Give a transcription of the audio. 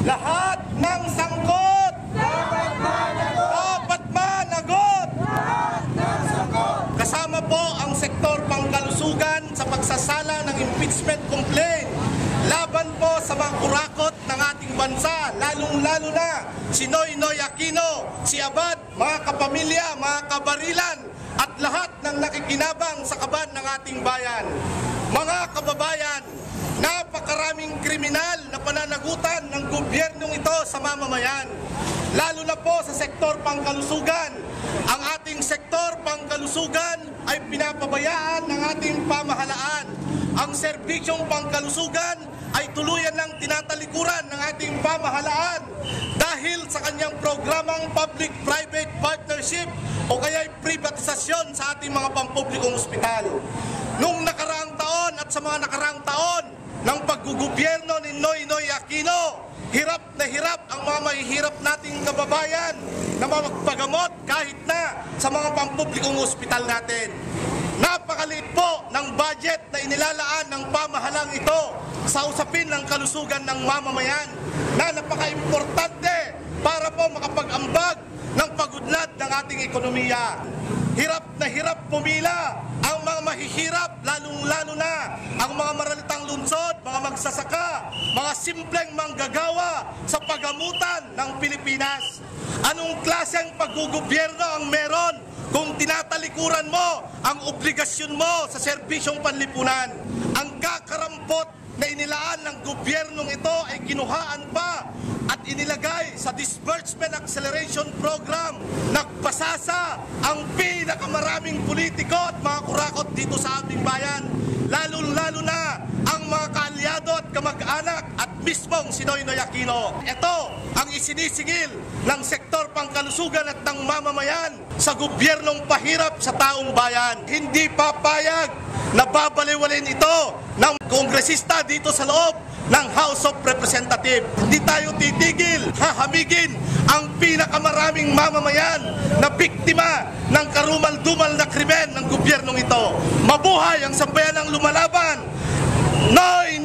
Lahat ng sangkot dapat managot. Kasama po ang sektor pangkalusugan sa pagsasala ng impeachment complaint laban po sa mga kurakot ng ating bansa, lalong-lalo na si Noynoy Aquino, si Abad, mga kapamilya, mga kabarilan, at lahat ng nakikinabang sa kaban ng ating bayan. Mga kababayan, napakaraming kriminal na pananagutan ng gobyernong ito sa mamamayan, lalo na po sa sektor pangkalusugan. Ang ating sektor pangkalusugan ay pinapabayaan ng ating pamahalaan. Ang serbisyong pangkalusugan ay tuluyan ng tinatalikuran ng ating pamahalaan dahil sa kanyang programang public-private partnership o kaya'y privatisasyon sa ating mga pampublikong ospital. Nung nakaraang taon at sa mga nakaraang taon ng paggugobyerno ni Noynoy Aquino, hirap na hirap ang mga mahihirap nating kababayan na magpagamot kahit na sa mga pampublikong ospital natin. Napakaliit po ng budget na inilalaan ng pamahalang ito sa usapin ng kalusugan ng mamamayan na napaka-importante para po makapag-ambag ng pag-unlad ng ating ekonomiya. Hirap na hirap pumila ang mga mahihirap, lalong-lalo na ang mga maralitang lungsod, mga magsasaka, mga simpleng manggagawa sa pagamutan ng Pilipinas. Anong klaseng paggugobyerno ang meron kung tinatalikuran mo ang obligasyon mo sa serbisyong panlipunan? Ang kakarampot na inilaan ng gobyernong ito ay kinuhaan pa at inilagay sa Disbursement Acceleration Program. Nagpasasa ang pinakamaraming politiko at mga kurakot dito sa ating bayan, lalo-lalo na ang mga kaalyado at kamag-anak at mismong si Noynoy Aquino. Ito ang isinisingil ng sektor pangkalusugan at ng mamamayan sa gobyernong pahirap sa taong bayan. Hindi papayag na babaliwalin ito ng kongresista dito sa loob ng House of Representatives. Hindi tayo titigil, hahamigin ang pinakamaraming mamamayan na biktima ng karumal-dumal na krimen ng gobyernong ito. Mabuhay ang sambayanang lumalaban! Noy